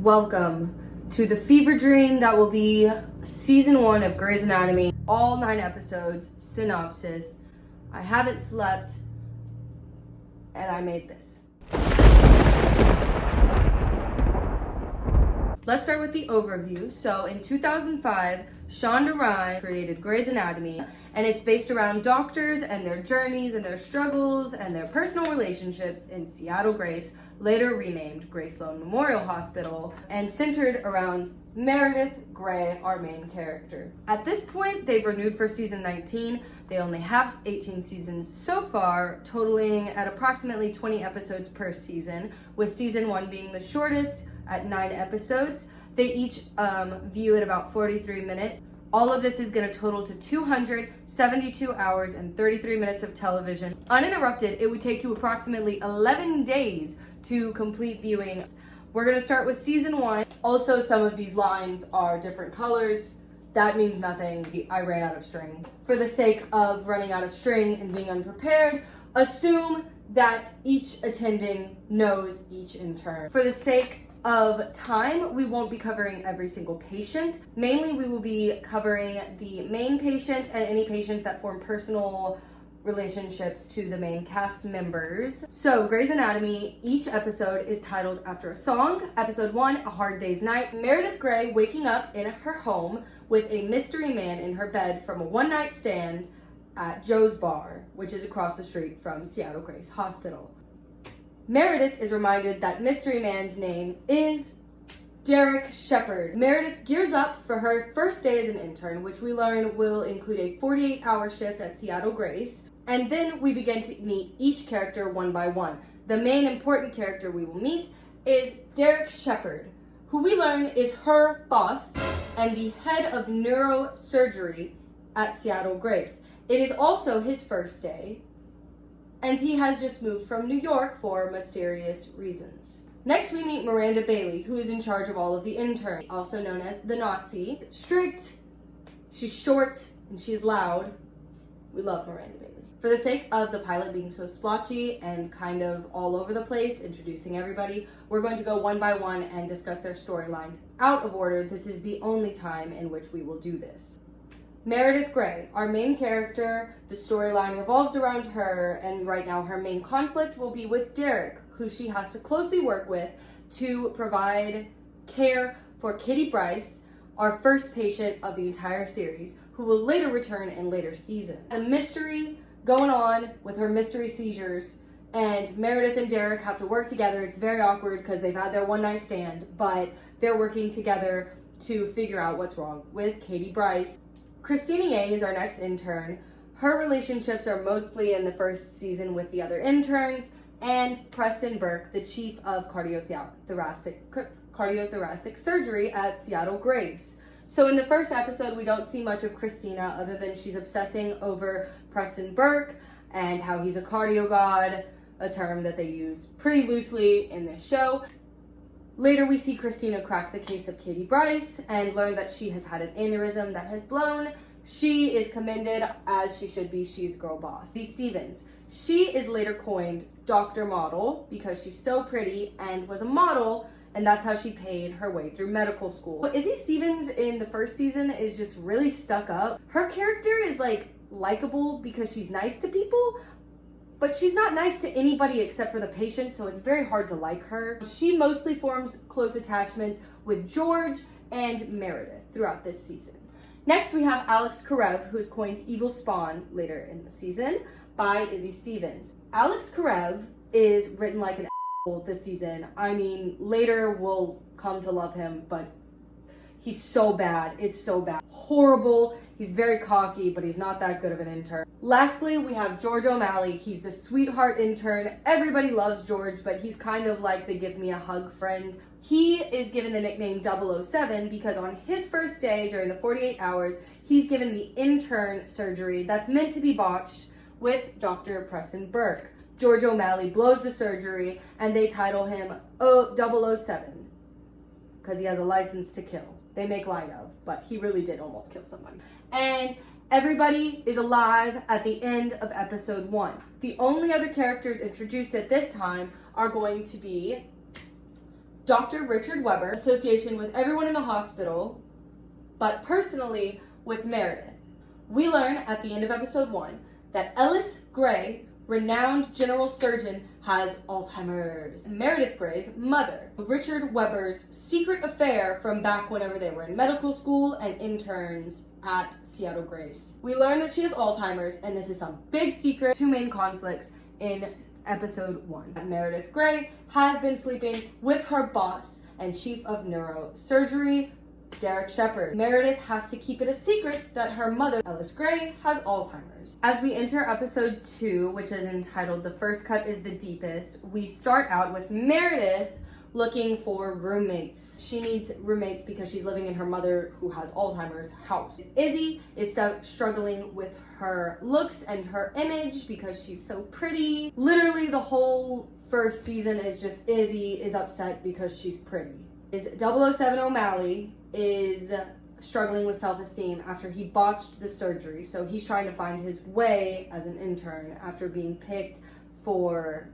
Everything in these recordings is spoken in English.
Welcome to the fever dream that will be season 1 of Grey's Anatomy. All 9 episodes, synopsis. I haven't slept, and I made this. Let's start with the overview. So in 2005, Shonda Rhimes created Grey's Anatomy, and it's based around doctors and their journeys and their struggles and their personal relationships in Seattle Grace, later renamed Grey Sloan Memorial Hospital, and centered around Meredith Grey, our main character. At this point, they've renewed for season 19. They only have 18 seasons so far, totaling at approximately 20 episodes per season, with season 1 being the shortest at 9 episodes. They each view at about 43 minutes. All of this is going to total to 272 hours and 33 minutes of television. Uninterrupted, it would take you approximately 11 days to complete viewing. We're going to start with season 1. Also, some of these lines are different colors. That means nothing. I ran out of string. For the sake of running out of string and being unprepared, assume that each attending knows each intern. For the sake of time, we won't be covering every single patient. Mainly, we will be covering the main patient and any patients that form personal relationships to the main cast members. So, Grey's Anatomy, each episode is titled after a song. Episode 1, A Hard Day's Night. Meredith Grey waking up in her home with a mystery man in her bed from a one-night stand at Joe's Bar, which is across the street from Seattle Grace Hospital. Meredith is reminded that mystery man's name is Derek Shepard. Meredith gears up for her first day as an intern, which we learn will include a 48-hour shift at Seattle Grace. And then we begin to meet each character one by one. The main important character we will meet is Derek Shepard, who we learn is her boss and the head of neurosurgery at Seattle Grace. It is also his first day, and he has just moved from New York for mysterious reasons. Next, we meet Miranda Bailey, who is in charge of all of the interns, also known as the Nazi. Strict, she's short, and she's loud. We love Miranda Bailey. For the sake of the pilot being so splotchy and kind of all over the place, introducing everybody, we're going to go one by one and discuss their storylines out of order. This is the only time in which we will do this. Meredith Grey, our main character, the storyline revolves around her, and right now her main conflict will be with Derek, who she has to closely work with to provide care for Kitty Bryce, our first patient of the entire series, who will later return in later seasons. A mystery going on with her mystery seizures, and Meredith and Derek have to work together. It's very awkward because they've had their one-night stand, but they're working together to figure out what's wrong with Kitty Bryce. Christina Yang is our next intern. Her relationships are mostly in the first season with the other interns, and Preston Burke, the chief of cardiothoracic surgery at Seattle Grace. So in the first episode, we don't see much of Christina other than she's obsessing over Preston Burke and how he's a cardio god, a term that they use pretty loosely in this show. Later, we see Christina crack the case of Kitty Bryce and learn that she has had an aneurysm that has blown. She is commended, as she should be. She's girl boss. Izzy Stevens. She is later coined Dr. Model because she's so pretty and was a model, and that's how she paid her way through medical school. Izzy Stevens in the first season is just really stuck up. Her character is likable because she's nice to people, but she's not nice to anybody except for the patient, so it's very hard to like her. She mostly forms close attachments with George and Meredith throughout this season. Next, we have Alex Karev, who is coined Evil Spawn later in the season by Izzy Stevens. Alex Karev is written like an asshole this season. I mean, later we'll come to love him, but he's so bad. It's so bad. Horrible. He's very cocky, but he's not that good of an intern. Lastly, we have George O'Malley. He's the sweetheart intern. Everybody loves George, but he's kind of like the give me a hug friend. He is given the nickname 007 because on his first day during the 48 hours, he's given the intern surgery that's meant to be botched with Dr. Preston Burke. George O'Malley blows the surgery and they title him 007 because he has a license to kill. They make light of, but he really did almost kill somebody. And everybody is alive at the end of episode 1. The only other characters introduced at this time are going to be Dr. Richard Weber, association with everyone in the hospital, but personally with Meredith. We learn at the end of episode 1 that Ellis Gray, renowned general surgeon, has Alzheimer's. Meredith Gray's mother, Richard Weber's secret affair from back whenever they were in medical school and interns at Seattle Grace. We learn that she has Alzheimer's, and this is some big secret. 2 main conflicts in episode 1. Meredith Gray has been sleeping with her boss and chief of neurosurgery, Derek Shepard. Meredith has to keep it a secret that her mother, Ellis Gray, has Alzheimer's. As we enter episode 2, which is entitled The First Cut is the Deepest, we start out with Meredith looking for roommates. She needs roommates because she's living in her mother, who has Alzheimer's, house. Izzy is struggling with her looks and her image because she's so pretty. Literally the whole first season is just Izzy is upset because she's pretty. 007 O'Malley is struggling with self-esteem after he botched the surgery, so he's trying to find his way as an intern after being picked for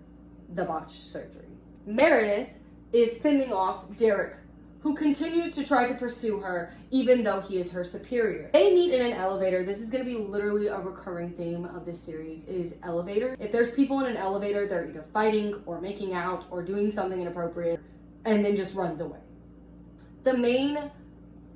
the botched surgery. Meredith is fending off Derek, who continues to try to pursue her even though he is her superior. They meet in an elevator. This is going to be literally a recurring theme of this series, is elevator. If there's people in an elevator, they're either fighting or making out or doing something inappropriate and then just runs away. The main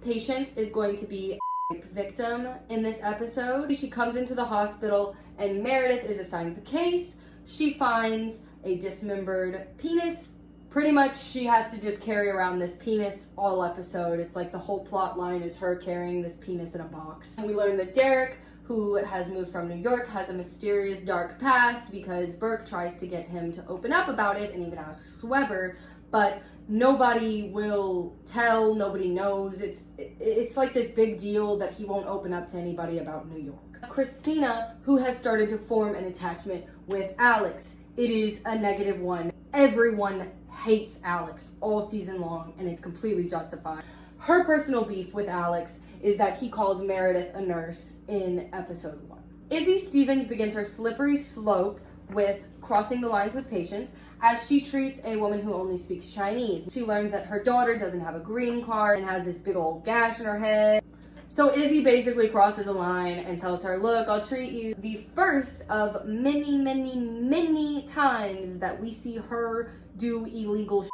patient is going to be a victim in this episode. She comes into the hospital and Meredith is assigned the case. She finds a dismembered penis. Pretty much she has to just carry around this penis all episode. It's like the whole plot line is her carrying this penis in a box. And we learn that Derek, who has moved from New York, has a mysterious dark past because Burke tries to get him to open up about it and even asks Weber, but nobody will tell, nobody knows. It's like this big deal that he won't open up to anybody about New York. Christina, who has started to form an attachment with Alex, it is a negative one. Everyone hates Alex all season long, and it's completely justified. Her personal beef with Alex is that he called Meredith a nurse in episode 1. Izzy Stevens begins her slippery slope with crossing the lines with patients as she treats a woman who only speaks Chinese. She learns that her daughter doesn't have a green card and has this big old gash in her head. So Izzy basically crosses a line and tells her, look, I'll treat you. The first of many, many, many times that we see her do illegal shit.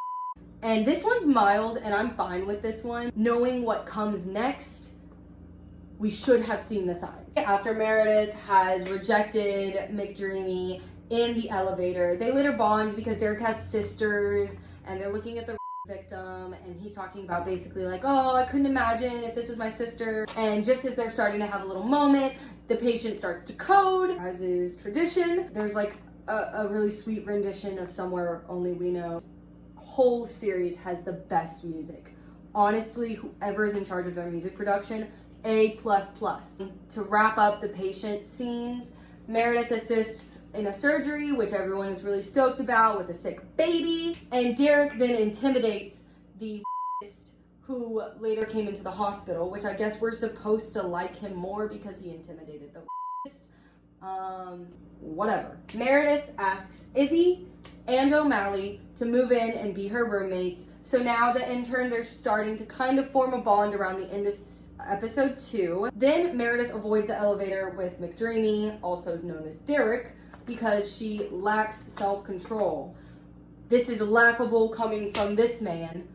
And this one's mild, and I'm fine with this one. Knowing what comes next, we should have seen the signs. After Meredith has rejected McDreamy in the elevator, they later bond because Derek has sisters, and they're looking at the victim, and he's talking about basically like, oh, I couldn't imagine if this was my sister. And just as they're starting to have a little moment, the patient starts to code, as is tradition. There's like a really sweet rendition of Somewhere Only We Know. Whole series has the best music. Honestly, whoever is in charge of their music production, A++. To wrap up the patient scenes, Meredith assists in a surgery, which everyone is really stoked about, with a sick baby. And Derek then intimidates the who later came into the hospital, which I guess we're supposed to like him more because he intimidated the whatever. Meredith asks Izzy and O'Malley to move in and be her roommates. So now the interns are starting to kind of form a bond around the end of episode 2. Then Meredith avoids the elevator with McDreamy, also known as Derek, because she lacks self-control. This is laughable coming from this man.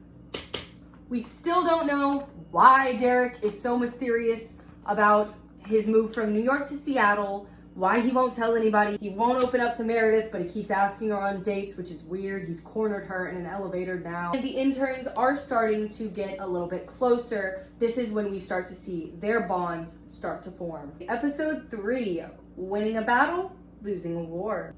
We still don't know why Derek is so mysterious about his move from New York to Seattle, why he won't tell anybody. He won't open up to Meredith, but he keeps asking her on dates, which is weird. He's cornered her in an elevator now. And the interns are starting to get a little bit closer. This is when we start to see their bonds start to form. Episode 3, winning a battle, losing a war.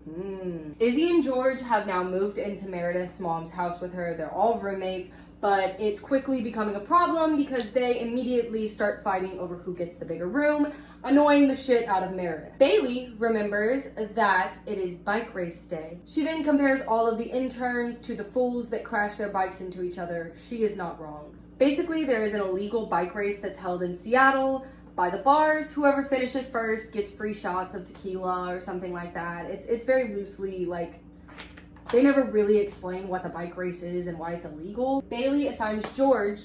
Izzy and George have now moved into Meredith's mom's house with her. They're all roommates, but it's quickly becoming a problem because they immediately start fighting over who gets the bigger room, annoying the shit out of Meredith. Bailey remembers that it is bike race day. She then compares all of the interns to the fools that crash their bikes into each other. She is not wrong. Basically, there is an illegal bike race that's held in Seattle by the bars. Whoever finishes first gets free shots of tequila or something like that. It's very loosely like They never really explain what the bike race is and why it's illegal. Bailey assigns George.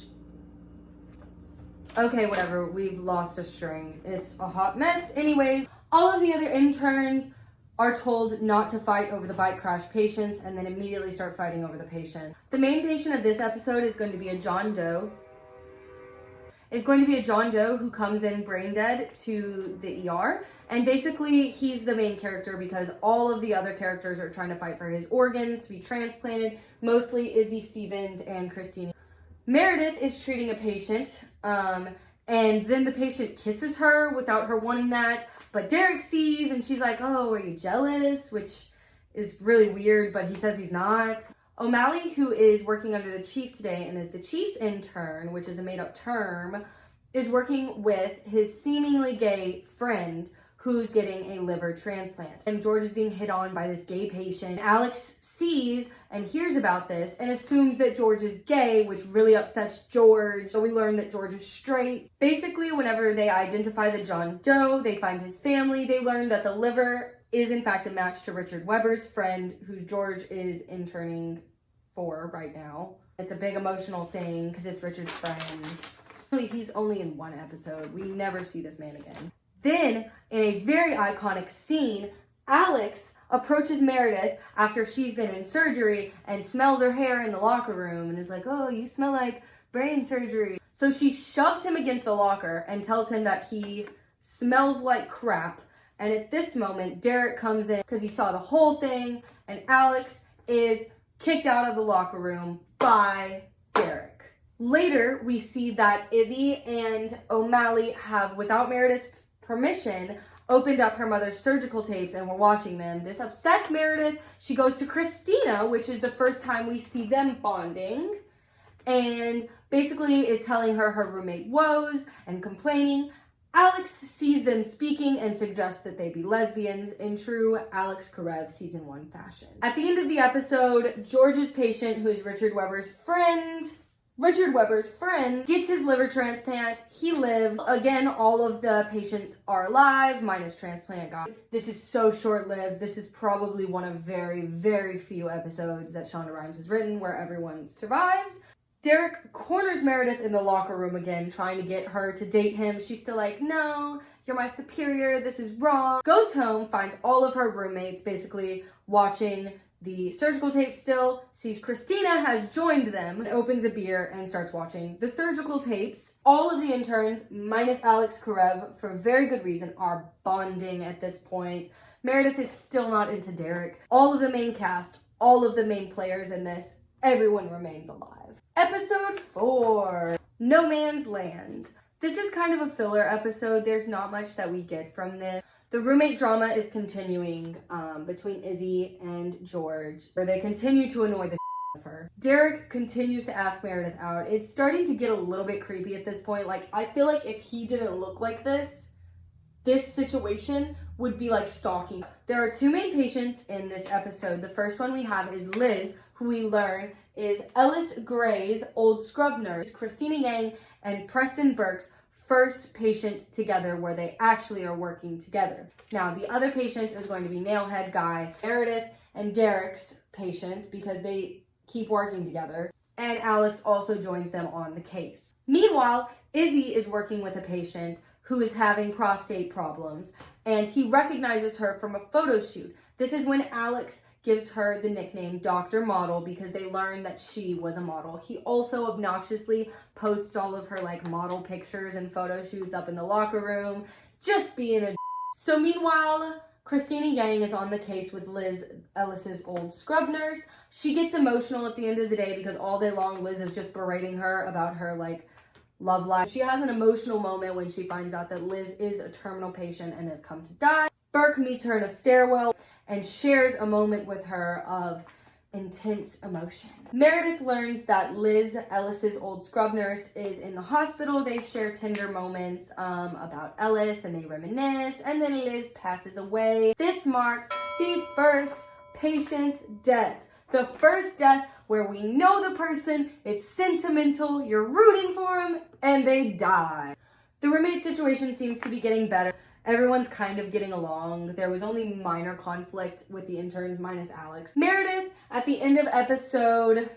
Okay, whatever, we've lost a string. It's a hot mess. Anyways, all of the other interns are told not to fight over the bike crash patients and then immediately start fighting over the patient. The main patient of this episode is going to be a John Doe. Who comes in brain dead to the ER. And basically, he's the main character because all of the other characters are trying to fight for his organs to be transplanted, mostly Izzy Stevens and Christine. Meredith is treating a patient, and then the patient kisses her without her wanting that. But Derek sees and she's like, oh, are you jealous? Which is really weird, but he says he's not. O'Malley, who is working under the chief today and is the chief's intern, which is a made-up term, is working with his seemingly gay friend who's getting a liver transplant. And George is being hit on by this gay patient. Alex sees and hears about this and assumes that George is gay, which really upsets George. So we learn that George is straight. Basically, whenever they identify the John Doe, they find his family, they learn that the liver is in fact a match to Richard Weber's friend, who George is interning for right now. It's a big emotional thing because it's Richard's friend. Really, he's only in one episode. We never see this man again. Then, in a very iconic scene, Alex approaches Meredith after she's been in surgery and smells her hair in the locker room and is like, oh, you smell like brain surgery. So she shoves him against a locker and tells him that he smells like crap. And at this moment, Derek comes in because he saw the whole thing, and Alex is kicked out of the locker room by Derek. Later, we see that Izzy and O'Malley have, without Meredith's permission, opened up her mother's surgical tapes and were watching them. This upsets Meredith. She goes to Christina, which is the first time we see them bonding, and basically is telling her roommate woes and complaining. Alex sees them speaking and suggests that they be lesbians in true Alex Karev season 1 fashion. At the end of the episode, George's patient, who is Richard Weber's friend, gets his liver transplant. He lives. Again, all of the patients are alive, minus transplant guy. This is so short-lived. This is probably one of very, very few episodes that Shonda Rhimes has written where everyone survives. Derek corners Meredith in the locker room again, trying to get her to date him. She's still like, no, you're my superior, this is wrong. Goes home, finds all of her roommates basically watching the surgical tape still, sees Christina has joined them, and opens a beer and starts watching the surgical tapes. All of the interns, minus Alex Karev, for very good reason, are bonding at this point. Meredith is still not into Derek. All of the main cast, all of the main players in this, everyone remains alive. Episode 4, No Man's Land. This is kind of a filler episode. There's not much that we get from this. The roommate drama is continuing between Izzy and George, where they continue to annoy the out of her. Derek continues to ask Meredith out. It's starting to get a little bit creepy at this point. Like, I feel like if he didn't look like this situation would be like stalking. There are 2 main patients in this episode. The first one we have is Liz, who we learn is Ellis Gray's old scrub nurse, Christina Yang and Preston Burke's first patient together where they actually are working together. Now, the other patient is going to be Nailhead Guy, Meredith and Derek's patient because they keep working together. And Alex also joins them on the case. Meanwhile, Izzy is working with a patient who is having prostate problems, and he recognizes her from a photo shoot. This is when Alex gives her the nickname Dr. Model because they learn that she was a model. He also obnoxiously posts all of her like model pictures and photo shoots up in the locker room, just being a So meanwhile, Christina Yang is on the case with Liz, Ellis's old scrub nurse. She gets emotional at the end of the day because all day long Liz is just berating her about her like love life. She has an emotional moment when she finds out that Liz is a terminal patient and has come to die. Burke meets her in a stairwell and shares a moment with her of intense emotion. Meredith learns that Liz, Ellis's old scrub nurse, is in the hospital. They share tender moments about Ellis and they reminisce, and then Liz passes away. This marks the first patient death. The first death where we know the person, it's sentimental, you're rooting for him, and they die. The roommate situation seems to be getting better. Everyone's kind of getting along. There was only minor conflict with the interns minus Alex. Meredith, at the end of episode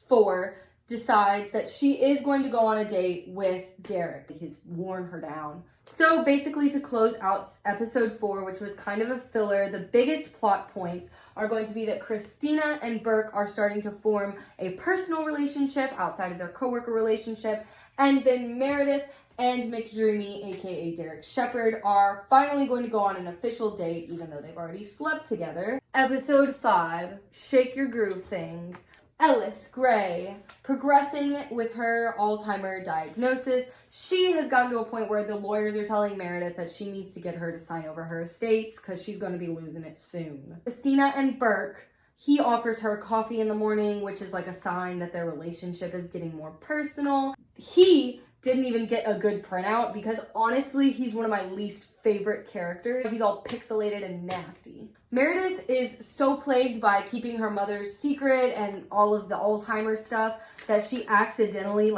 4, decides that she is going to go on a date with Derek. He's worn her down. So basically, to close out episode 4, which was kind of a filler, the biggest plot points are going to be that Christina and Burke are starting to form a personal relationship outside of their coworker relationship, and then Meredith and McDreamy, aka Derek Shepherd, are finally going to go on an official date, even though they've already slept together. Episode 5, Shake Your Groove Thing. Ellis Gray, progressing with her Alzheimer's diagnosis. She has gotten to a point where the lawyers are telling Meredith that she needs to get her to sign over her estates because she's going to be losing it soon. Christina and Burke, he offers her coffee in the morning, which is like a sign that their relationship is getting more personal. He didn't even get a good printout because honestly, he's one of my least favorite characters. He's all pixelated and nasty. Meredith is so plagued by keeping her mother's secret and all of the Alzheimer's stuff that she accidentally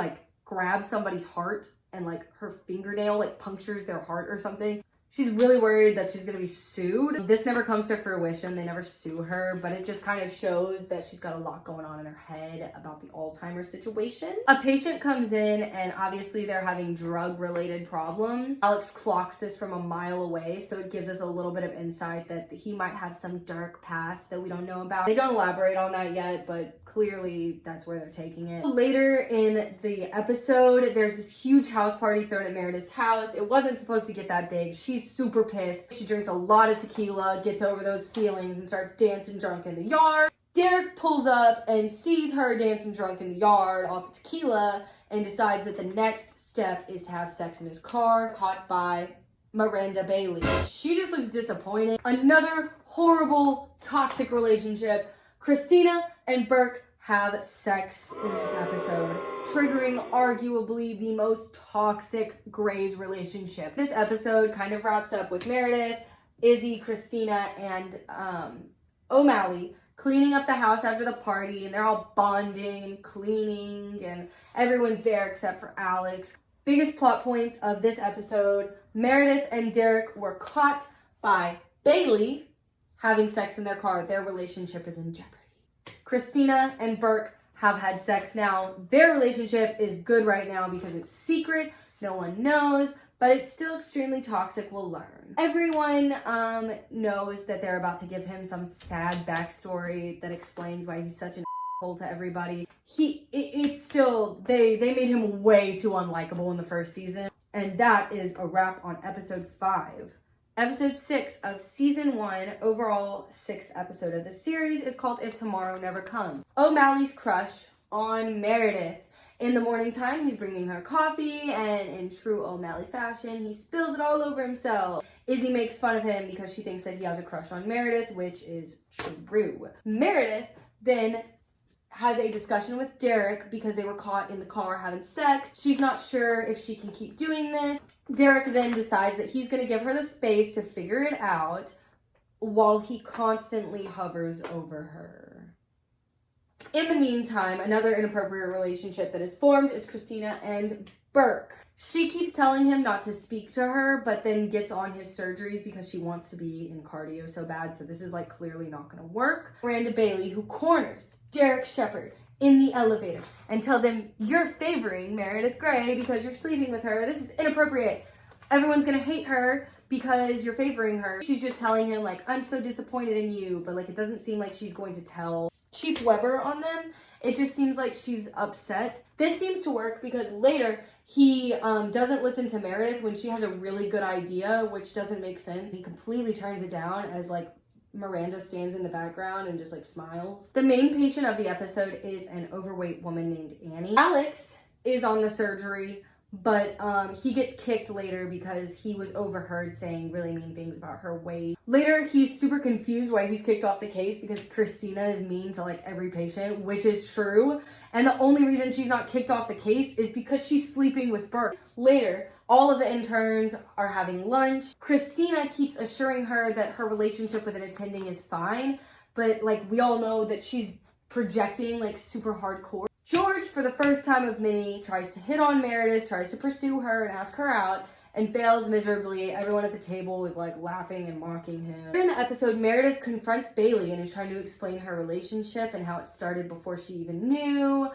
grabs somebody's heart and her fingernail punctures their heart or something. She's really worried that she's going to be sued. This never comes to fruition. They never sue her, but it just kind of shows that she's got a lot going on in her head about the Alzheimer's situation. A patient comes in and obviously they're having drug-related problems. Alex clocks this from a mile away, so it gives us a little bit of insight that he might have some dark past that we don't know about. They don't elaborate on that yet, but clearly that's where they're taking it. Later in the episode, there's this huge house party thrown at Meredith's house. It wasn't supposed to get that big. She's super pissed. She drinks a lot of tequila, gets over those feelings, and starts dancing drunk in the yard. Derek pulls up and sees her dancing drunk in the yard off of tequila and decides that the next step is to have sex in his car, caught by Miranda Bailey. She just looks disappointed. Another horrible, toxic relationship. Christina and Burke have sex in this episode, triggering arguably the most toxic Grey's relationship. This episode kind of wraps up with Meredith, Izzy, Christina, and O'Malley cleaning up the house after the party, and they're all bonding and cleaning, and everyone's there except for Alex. Biggest plot points of this episode: Meredith and Derek were caught by Bailey having sex in their car. Their relationship is in jeopardy. Christina and Burke have had sex now. Their relationship is good right now because it's secret. No one knows, but it's still extremely toxic. We'll learn. Everyone knows that they're about to give him some sad backstory that explains why he's such an asshole to everybody. It's still, they made him way too unlikable in the first season. And that is a wrap on episode 5. Episode 6 of season 1, overall 6th episode of the series, is called If Tomorrow Never Comes. O'Malley's crush on Meredith. In the morning time, he's bringing her coffee, and in true O'Malley fashion, he spills it all over himself. Izzy makes fun of him because she thinks that he has a crush on Meredith, which is true. Meredith then has a discussion with Derek because they were caught in the car having sex. She's not sure if she can keep doing this. Derek then decides that he's going to give her the space to figure it out while he constantly hovers over her. In the meantime, another inappropriate relationship that is formed is Christina and Burke. She keeps telling him not to speak to her, but then gets on his surgeries because she wants to be in cardio so bad, so this is clearly not going to work. Miranda Bailey, who corners Derek Shepherd in the elevator and tells him, "You're favoring Meredith Grey because you're sleeping with her. This is inappropriate. Everyone's going to hate her because you're favoring her." She's just telling him, "I'm so disappointed in you," but it doesn't seem like she's going to tell Chief Weber on them. It just seems like she's upset. This seems to work because later he doesn't listen to Meredith when she has a really good idea, which doesn't make sense. He completely turns it down as Miranda stands in the background and just smiles. The main patient of the episode is an overweight woman named Annie. Alex is on the surgery, but he gets kicked later because he was overheard saying really mean things about her weight. Later, he's super confused why he's kicked off the case because Christina is mean to every patient, which is true. And the only reason she's not kicked off the case is because she's sleeping with Burke. Later, all of the interns are having lunch. Christina keeps assuring her that her relationship with an attending is fine, but we all know that she's projecting super hardcore. George, for the first time of many, tries to hit on Meredith, tries to pursue her and ask her out, and fails miserably. Everyone at the table is like laughing and mocking him. In the episode, Meredith confronts Bailey and is trying to explain her relationship and how it started before she even knew.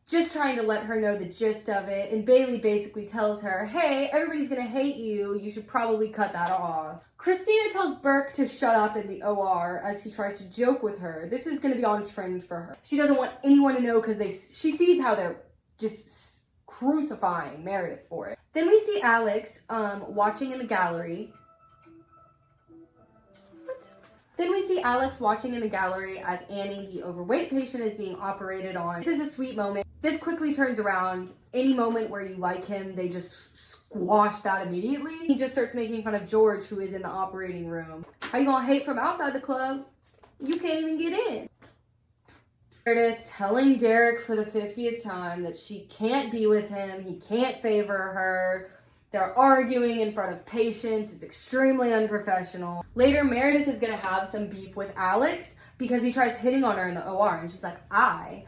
Just trying to let her know the gist of it. And Bailey basically tells her, hey, everybody's gonna hate you. You should probably cut that off. Christina tells Burke to shut up in the OR as he tries to joke with her. This is gonna be on trend for her. She doesn't want anyone to know because she sees how they're just crucifying Meredith for it. Then we see Alex watching in the gallery. Then we see Alex watching in the gallery as Annie, the overweight patient, is being operated on. This is a sweet moment. This quickly turns around. Any moment where you like him, they just squash that immediately. He just starts making fun of George, who is in the operating room. How you gonna hate from outside the club? You can't even get in. Meredith telling Derek for the 50th time that she can't be with him. He can't favor her. They're arguing in front of patients. It's extremely unprofessional. Later, Meredith is gonna have some beef with Alex because he tries hitting on her in the OR, and she's like, I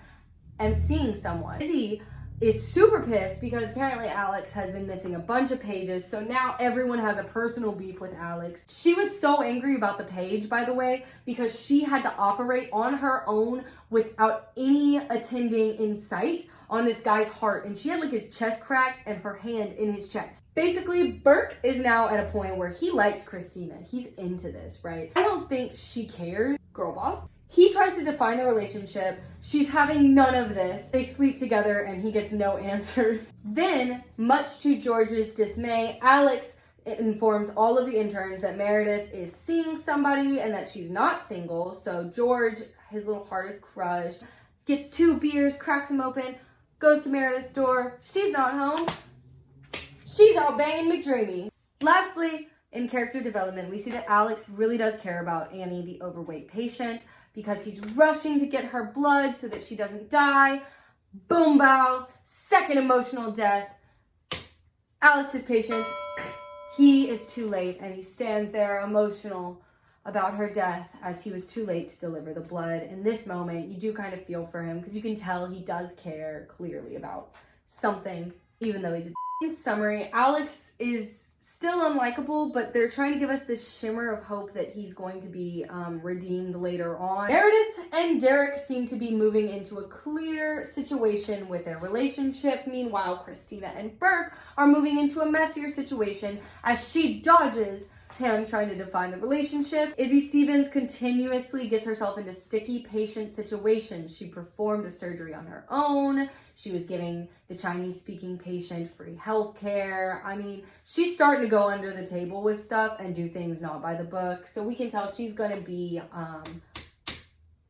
am seeing someone. Izzy is super pissed because apparently Alex has been missing a bunch of pages, so now everyone has a personal beef with Alex. She was so angry about the page, by the way, because she had to operate on her own without any attending in sight on this guy's heart, and she had like his chest cracked and her hand in his chest. Basically, Burke is now at a point where he likes Christina. He's into this, right? I don't think she cares. Girl boss. He tries to define the relationship. She's having none of this. They sleep together and he gets no answers. Then, much to George's dismay, Alex informs all of the interns that Meredith is seeing somebody and that she's not single. So George, his little heart is crushed, gets 2 beers, cracks them open, goes to Meredith's door. She's not home. She's out banging McDreamy. Lastly, in character development, we see that Alex really does care about Annie, the overweight patient, because he's rushing to get her blood so that she doesn't die. Boom, bow. Second emotional death. Alex is patient. He is too late, and he stands there emotional about her death as he was too late to deliver the blood. In this moment, you do kind of feel for him because you can tell he does care clearly about something, even though he's a In summary, Alex is still unlikable, but they're trying to give us this shimmer of hope that he's going to be redeemed later on. Meredith and Derek seem to be moving into a clear situation with their relationship. Meanwhile, Christina and Burke are moving into a messier situation as she dodges him trying to define the relationship. Izzy Stevens continuously gets herself into sticky patient situations. She performed a surgery on her own. She was giving the Chinese-speaking patient free health care. I mean, she's starting to go under the table with stuff and do things not by the book. So we can tell she's going to be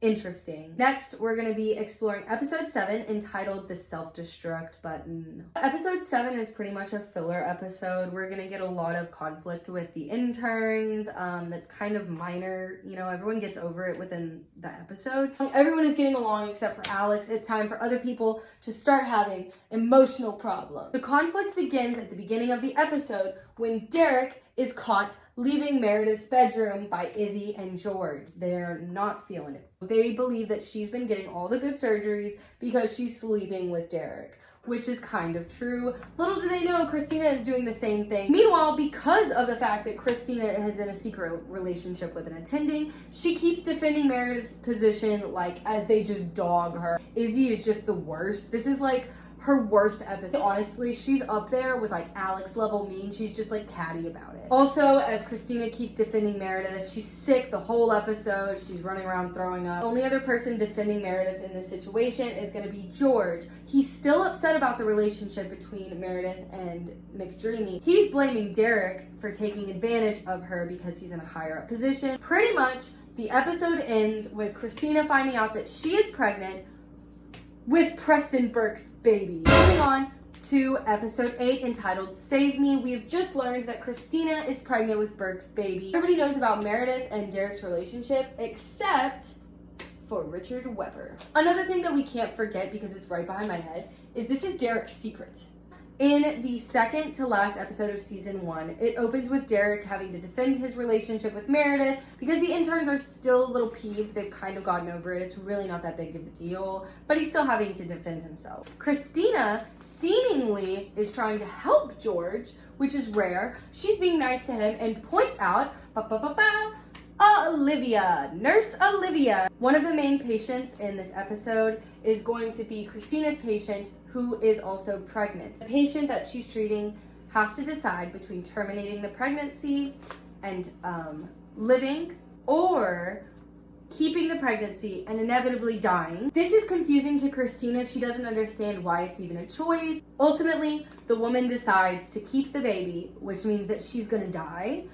interesting. Next, we're going to be exploring episode 7 entitled The Self-Destruct Button. Episode 7 is pretty much a filler episode. We're going to get a lot of conflict with the interns. That's kind of minor. You know, everyone gets over it within the episode. Everyone is getting along except for Alex. It's time for other people to start having emotional problems. The conflict begins at the beginning of the episode when Derek is caught leaving Meredith's bedroom by Izzy and George. They're not feeling it. They believe that she's been getting all the good surgeries because she's sleeping with Derek, which is kind of true. Little do they know, Christina is doing the same thing. Meanwhile, because of the fact that Christina is in a secret relationship with an attending, she keeps defending Meredith's position like as they just dog her. Izzy is just the worst. This is like her worst episode. Honestly, she's up there with like Alex level mean. She's just like catty about it. Also, as Christina keeps defending Meredith, she's sick the whole episode. She's running around throwing up. The only other person defending Meredith in this situation is going to be George. He's still upset about the relationship between Meredith and McDreamy. He's blaming Derek for taking advantage of her because he's in a higher up position. Pretty much, the episode ends with Christina finding out that she is pregnant with Preston Burke's baby. Moving on to episode 8 entitled Save Me. We have just learned that Christina is pregnant with Burke's baby. Everybody knows about Meredith and Derek's relationship except for Richard Webber. Another thing that we can't forget because it's right behind my head is this is Derek's secret. In the second to last episode of season 1, it opens with Derek having to defend his relationship with Meredith because the interns are still a little peeved. They've kind of gotten over it. It's really not that big of a deal, but he's still having to defend himself. Christina seemingly is trying to help George, which is rare. She's being nice to him and points out, Olivia, Nurse Olivia. One of the main patients in this episode is going to be Christina's patient, who is also pregnant. The patient that she's treating has to decide between terminating the pregnancy and living, or keeping the pregnancy and inevitably dying. This is confusing to Christina. She doesn't understand why it's even a choice. Ultimately, the woman decides to keep the baby, which means that she's gonna die.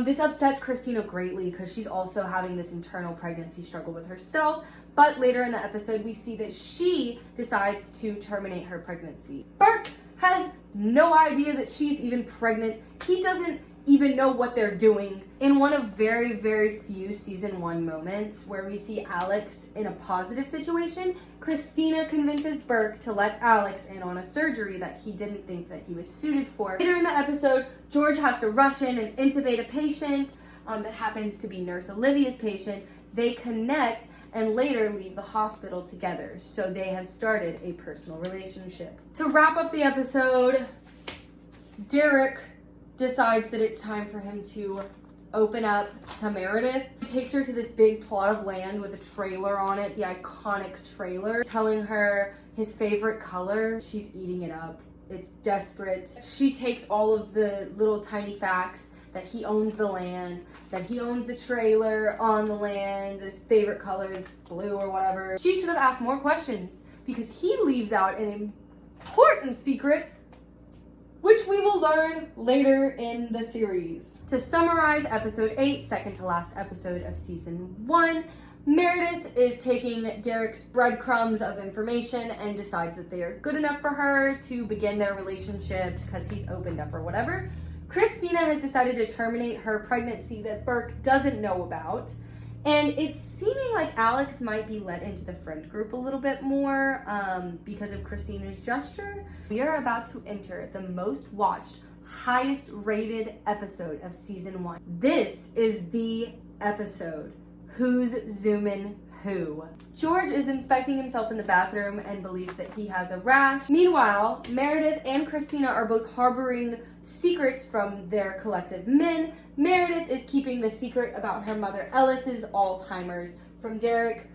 This upsets Christina greatly because she's also having this internal pregnancy struggle with herself. But later in the episode, we see that she decides to terminate her pregnancy. Burke has no idea that she's even pregnant. He doesn't even know what they're doing. In one of very, very few season 1 moments where we see Alex in a positive situation, Christina convinces Burke to let Alex in on a surgery that he didn't think that he was suited for. Later in the episode, George has to rush in and intubate a patient that happens to be Nurse Olivia's patient. They connect and later leave the hospital together. So they have started a personal relationship. To wrap up the episode, Derek decides that it's time for him to open up to Meredith. He takes her to this big plot of land with a trailer on it, the iconic trailer, telling her his favorite color. She's eating it up. It's desperate. She takes all of the little tiny facts that he owns the land, that he owns the trailer on the land, his favorite color is blue or whatever. She should have asked more questions because he leaves out an important secret, which we will learn later in the series. To summarize episode 8, second to last episode of season 1, Meredith is taking Derek's breadcrumbs of information and decides that they are good enough for her to begin their relationships because he's opened up or whatever. Christina has decided to terminate her pregnancy that Burke doesn't know about. And it's seeming like Alex might be let into the friend group a little bit more because of Christina's gesture. We are about to enter the most watched, highest rated episode of season 1. This is the episode. Who's Zoomin' Who? George is inspecting himself in the bathroom and believes that he has a rash. Meanwhile, Meredith and Christina are both harboring secrets from their collective men. Meredith is keeping the secret about her mother Ellis's Alzheimer's from Derek.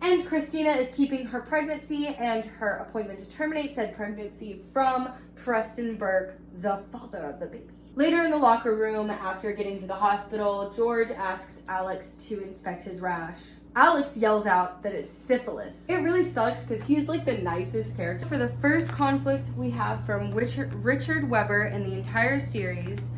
And Christina is keeping her pregnancy and her appointment to terminate said pregnancy from Preston Burke, the father of the baby. Later in the locker room, after getting to the hospital, George asks Alex to inspect his rash. Alex yells out that it's syphilis. It really sucks because he's like the nicest character. For the first conflict we have from Richard Weber in the entire series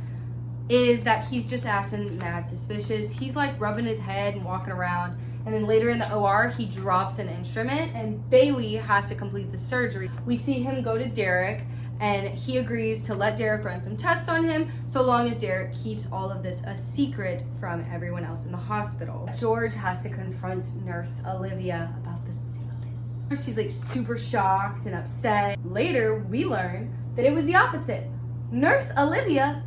is that he's just acting mad suspicious. He's like rubbing his head and walking around. And then later in the OR, he drops an instrument and Bailey has to complete the surgery. We see him go to Derek and he agrees to let Derek run some tests on him so long as Derek keeps all of this a secret from everyone else in the hospital. George has to confront Nurse Olivia about the syphilis. She's like super shocked and upset. Later, we learn that it was the opposite. Nurse Olivia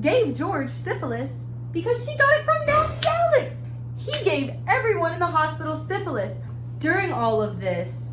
gave George syphilis because she got it from Nasty Alex. He gave everyone in the hospital syphilis. During all of this,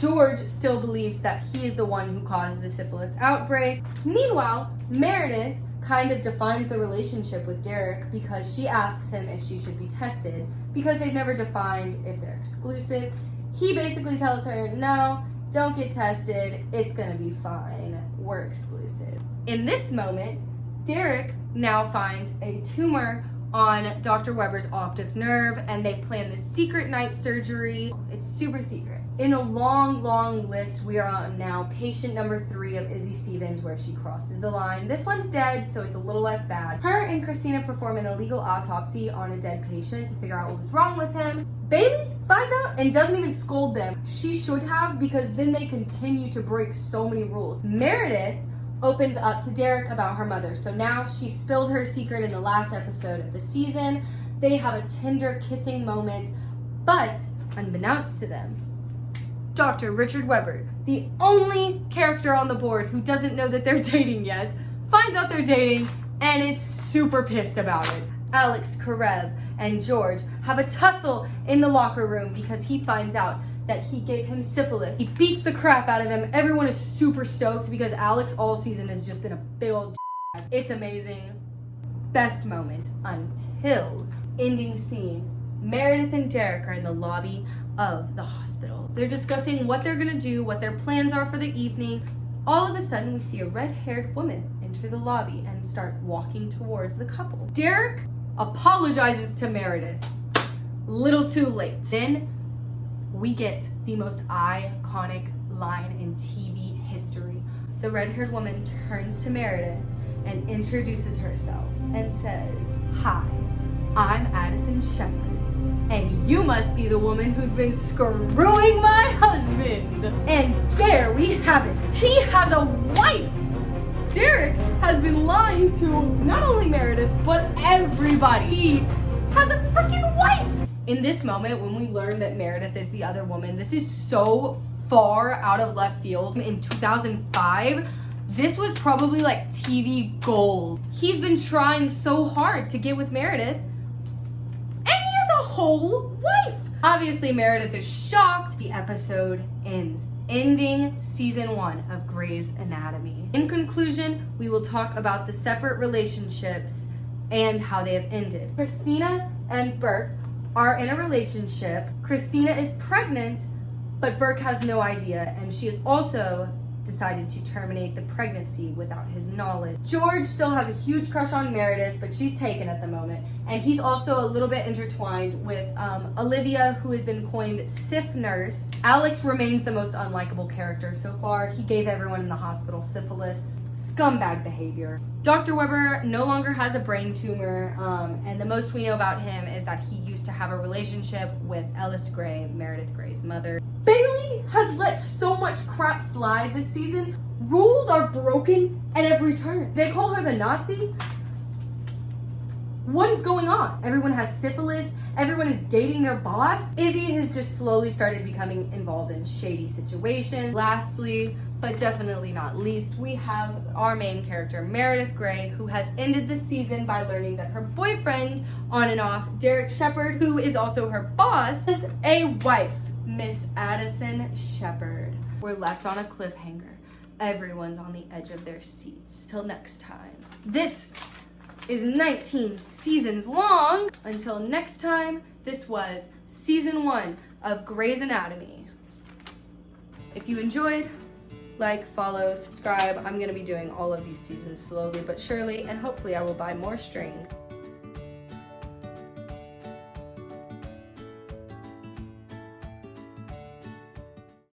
George still believes that he is the one who caused the syphilis outbreak. Meanwhile, Meredith kind of defines the relationship with Derek because she asks him if she should be tested because they've never defined if they're exclusive. He basically tells her, no, don't get tested. It's gonna be fine. We're exclusive. In this moment, Derek now finds a tumor on Dr. Weber's optic nerve and they plan this secret night surgery. It's super secret. In a long, long list, we are on now patient number 3 of Izzy Stevens where she crosses the line. This one's dead, so it's a little less bad. Her and Christina perform an illegal autopsy on a dead patient to figure out what was wrong with him. Bailey finds out and doesn't even scold them. She should have because then they continue to break so many rules. Meredith opens up to Derek about her mother. So now she spilled her secret in the last episode of the season. They have a tender kissing moment, but unbeknownst to them, Dr. Richard Weber the only character on the board who doesn't know that they're dating yet, finds out they're dating and is super pissed about it. Alex, Karev, and George have a tussle in the locker room because he finds out that he gave him syphilis. He beats the crap out of him. Everyone is super stoked because Alex all season has just been a big old It's amazing. Best moment until ending scene. Meredith and Derek are in the lobby of the hospital. They're discussing what they're gonna do, what their plans are for the evening. All of a sudden, we see a red-haired woman enter the lobby and start walking towards the couple. Derek apologizes to Meredith. Little too late. Then we get the most iconic line in TV history. The red-haired woman turns to Meredith and introduces herself and says, "Hi, I'm Addison Shepherd, and you must be the woman who's been screwing my husband." And there we have it. He has a wife. Derek has been lying to not only Meredith, but everybody. He has a freaking wife. In this moment, when we learn that Meredith is the other woman, this is so far out of left field. In 2005, this was probably like TV gold. He's been trying so hard to get with Meredith, and he has a whole wife. Obviously, Meredith is shocked. The episode ends, ending season 1 of Grey's Anatomy. In conclusion, we will talk about the separate relationships and how they have ended. Christina and Burke are in a relationship. Christina is pregnant, but Burke has no idea, and she has also decided to terminate the pregnancy without his knowledge. George still has a huge crush on Meredith, but she's taken at the moment. And he's also a little bit intertwined with Olivia, who has been coined Sif Nurse. Alex remains the most unlikable character so far. He gave everyone in the hospital syphilis. Scumbag behavior. Dr. Weber no longer has a brain tumor, and the most we know about him is that he used to have a relationship with Ellis Grey, Meredith Grey's mother. Bailey has let so much crap slide this season. Rules are broken at every turn. They call her the Nazi. What is going on? Everyone has syphilis. Everyone is dating their boss. Izzy has just slowly started becoming involved in shady situations. Lastly, but definitely not least, we have our main character, Meredith Grey, who has ended the season by learning that her boyfriend, on and off, Derek Shepherd, who is also her boss, is a wife, Miss Addison Shepherd. We're left on a cliffhanger. Everyone's on the edge of their seats. Till next time. This is 19 seasons long. Until next time, this was season 1 of Grey's Anatomy. If you enjoyed, like, follow, subscribe. I'm gonna be doing all of these seasons slowly but surely, and hopefully I will buy more string.